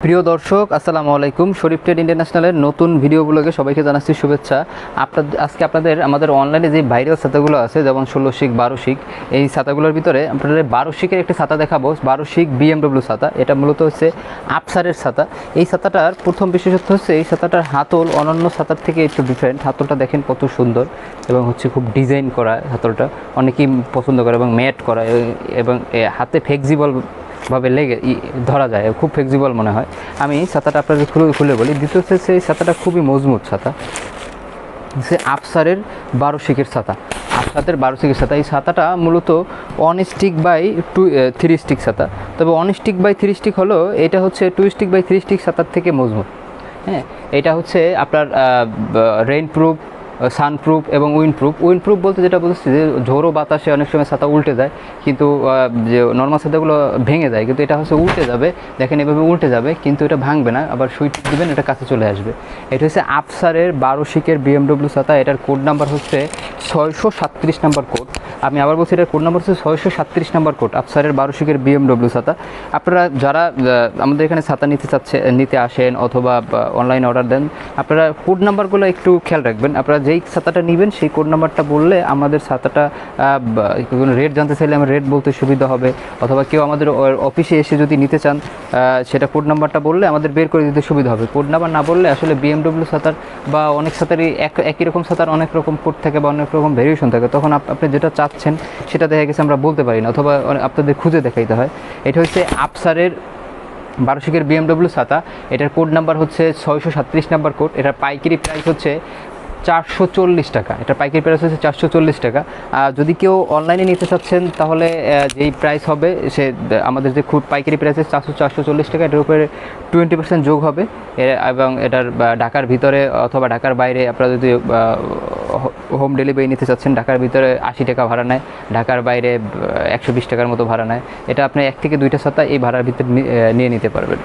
প্রিয় দর্শক আসসালামু আলাইকুম। শরীফ ট্রেড ইন্টারন্যাশনালের নতুন ভিডিও ব্লগে সবাইকে জানাচ্ছি শুভেচ্ছা। আজকে আমাদের অনলাইনে যে ভাইরাল ছাতাগুলো আছে, যেমন 16 শিক 12 শিক, এই ছাতাগুলোর ভিতরে আপনাদের 12 শিকের একটি ছাতা দেখাবো। 12 শিক BMW ছাতা, এটা মূলত হচ্ছে আফসারের ছাতা। এই ছাতাটার প্রথম বিশেষত্ব হচ্ছে এই ছাতাটার হাতল অন্যান্য ছাতার থেকে একটু ডিফারেন্ট। হাতলটা দেখেন কত সুন্দর এবং হচ্ছে খুব ডিজাইন করা। হাতলটা অনেকেই পছন্দ করে এবং ম্যাট করা এবং হাতে ফ্লেক্সিবল ভাবে লেগে ধরা যায়, খুব ফ্লেক্সিবল মনে হয়। আমি ছাতাটা আপনাদের খুলে বলি। দ্বিতীয় হচ্ছে এই ছাতাটা খুবই মজবুত ছাতা, সে আফসারের 12 শিকের ছাতা। আফসারের 12 শিকের ছাতা। এই ছাতাটা মূলত 1 স্টিক বাই 3 স্টিক ছাতা। তবে 1 স্টিক বাই 3 স্টিক হলো, এটা হচ্ছে 2 স্টিক বাই 3 স্টিক ছাতার থেকে মজবুত। হ্যাঁ, এটা হচ্ছে আপনার রেইন প্রুফ, সানপ্রুফ এবং উইন্ডপ্রুফ বলতে যেটা বলছি যে ঝোড়ো বাতাসে অনেক সময় ছাতা উল্টে যায়, কিন্তু যে নর্মাল ছাতাগুলো ভেঙে যায়, কিন্তু এটা হচ্ছে উল্টে যাবে। দেখেন এভাবে উল্টে যাবে, কিন্তু এটা ভাঙবে না। আবার সুইচ দেবেন, এটা কাছে চলে আসবে। এটা হচ্ছে আফসারের 12 শিকের BMW ছাতা। এটার কোড নাম্বার হচ্ছে 637 নাম্বার কোড। আমি আবার বলছি, এটার কোড নাম্বার হচ্ছে 637 নাম্বার কোড, আফসারের 12 শিকের BMW ছাতা। আপনারা যারা আমাদের এখানে ছাতা নিতে আসেন অথবা অনলাইন অর্ডার দেন, আপনারা কোড নাম্বারগুলো একটু খেয়াল রাখবেন। আপনারা যেই ছাতাটা নেবেন সেই কোড নাম্বারটা বললে আমাদের ছাতাটা কোনো রেট জানতে চাইলে আমার রেট বলতে সুবিধা হবে, অথবা কেউ আমাদের অফিসে এসে যদি নিতে চান সেটা কোড নাম্বারটা বললে আমাদের বের করে দিতে সুবিধা হবে। কোড নাম্বার না বললে আসলে BMW ছাতার বা অনেক ছাতারই একই রকম ছাতার অনেক রকম কোড থাকে বা অনেক রকম ভেরিয়েশন থাকে, তখন আপনি যেটা চাচ্ছেন সেটা দেখা গেছে আমরা বলতে পারি না, অথবা আপনাদের খুঁজে দেখাইতে হয়। এটা হচ্ছে আফসারের 12 শিকের BMW ছাতা। এটার কোড নাম্বার হচ্ছে 637 নাম্বার কোড। এটার পাইকারি প্রাইস হচ্ছে 440 টাকা। এটা পাইকারি প্রাইস হচ্ছে 440 টাকা। যদি কেউ অনলাইনে নিতে চাচ্ছেন তাহলে যেই প্রাইস হবে সে আমাদের যে খুব পাইকারি প্রাইস আছে 440 টাকা, এটার উপরে 20% যোগ হবে। এবং এটার ঢাকার ভিতরে অথবা ঢাকার বাইরে আপনারা যদি হোম ডেলিভারি নিতে চাচ্ছেন, ঢাকার ভিতরে 80 টাকা ভাড়া নেয়, ঢাকার বাইরে 120 টাকার মতো ভাড়া নেয়। এটা আপনি 1 থেকে 2টা ছাতা এই ভাড়ার ভিতরে নিয়ে নিতে পারবেন।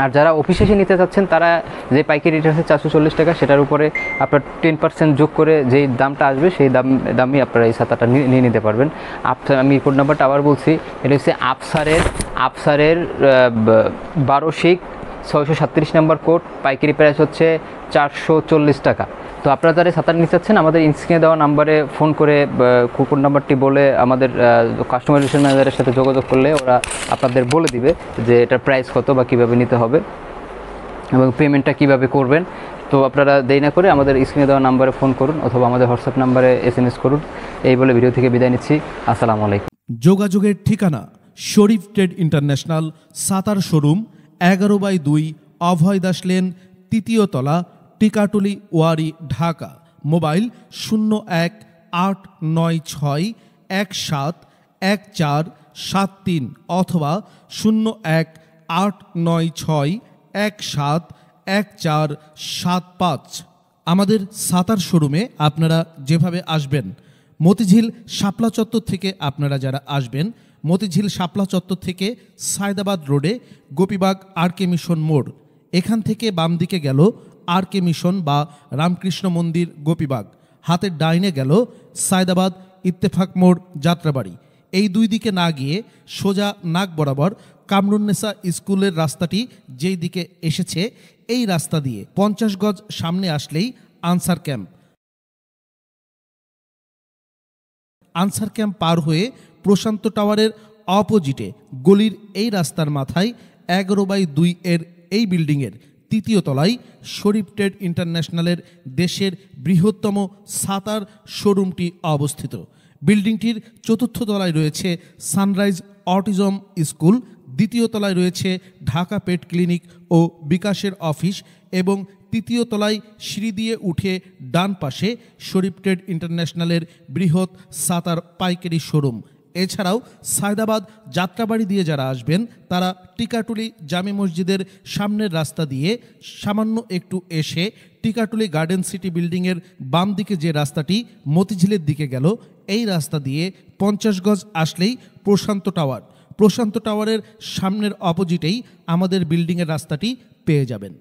আর যারা অফিসে এসে নিতে চাচ্ছেন তারা যে পাইকারি রেট আছে 440 টাকা, সেটার উপরে আপনার 10% যোগ করে যেই দামটা আসবে সেই দামই আপনারা এই ছাতাটা নিয়ে নিতে পারবেন। আমি কোড নাম্বারটা আবার বলছি, এটা হচ্ছে আফসারের 12 শিক 637 নাম্বার কোড। পাইকারি প্রাইস হচ্ছে 440 টাকা। তো আপনারা যারা ছাতা নিতে চাচ্ছেন আমাদের স্ক্রিনে দেওয়া নাম্বারে ফোন করে কোড নাম্বারটি বলে আমাদের কাস্টমার রিলেশন ম্যানেজারের সাথে যোগাযোগ করলে ওরা আপনাদের বলে দিবে যে এটার প্রাইস কত বা কীভাবে নিতে হবে এবং পেমেন্টটা কীভাবে করবেন। তো আপনারা দেরি না করে আমাদের স্ক্রিনে দেওয়া নাম্বারে ফোন করুন অথবা আমাদের হোয়াটসঅ্যাপ নাম্বারে SMS করুন। এই বলে ভিডিও থেকে বিদায় নিচ্ছি। আসসালামু আলাইকুম। যোগাযোগের ঠিকানা শরীফ ট্রেড ইন্টারন্যাশনাল ছাতার শোরুম, 11/2 অভয় দাস লেন, 3য় তলা, টিকাটুলি, ওয়ারি, ঢাকা। মোবাইল 0186171473 অথবা 018961714775। আমাদের ছাতার শোরুমে আপনারা যেভাবে আসবেন, মতিঝিল শাপলা চত্বর থেকে আপনারা যারা আসবেন, মতিঝিল শাপলা চত্বর থেকে সায়দাবাদ রোডে গোপীবাগ RK মিশন মোড়, এখান থেকে বাম দিকে গেল RK মিশন বা রামকৃষ্ণ মন্দির গোপীবাগ, হাতের ডাইনে গেল সায়দাবাদ ইত্তেফাক মোড় যাত্রাবাড়ি। এই দুই দিকে না গিয়ে সোজা নাক বরাবর কামরুন্নেসা স্কুলের রাস্তাটি যেই দিকে এসেছে, এই রাস্তা দিয়ে 50 গজ সামনে আসলেই আনসার ক্যাম্প পার হয়ে প্রশান্ত টাওয়ারের অপোজিটে গলির এই রাস্তার মাথায় 11/2 এর এই বিল্ডিংয়ের 3য় তলায় শরীফ ট্রেড ইন্টারন্যাশনালের দেশের বৃহত্তম ছাতার শোরুমটি অবস্থিত। বিল্ডিংটির 4র্থ তলায় রয়েছে সানরাইজ অটিজম স্কুল, 2য় তলায় রয়েছে ঢাকা পেট ক্লিনিক ও বিকাশের অফিস এবং 3য় তলায় সিঁড়ি দিয়ে উঠে ডান পাশে শরীফ ট্রেড ইন্টারন্যাশনালের বৃহৎ ছাতার পাইকারি শোরুম। এছাড়াও সায়দাবাদ যাত্রাবাড়ি দিয়ে যারা আসবেন তারা টিকাটুলি জামে মসজিদের সামনের রাস্তা দিয়ে সামান্য একটু এসে টিকাটুলি গার্ডেন সিটি বিল্ডিংয়ের বাম দিকে যে রাস্তাটি মতিঝিলের দিকে গেল, এই রাস্তা দিয়ে 50 গজ আসলেই প্রশান্ত টাওয়ারের সামনের অপোজিটেই আমাদের বিল্ডিংয়ের রাস্তাটি পেয়ে যাবেন।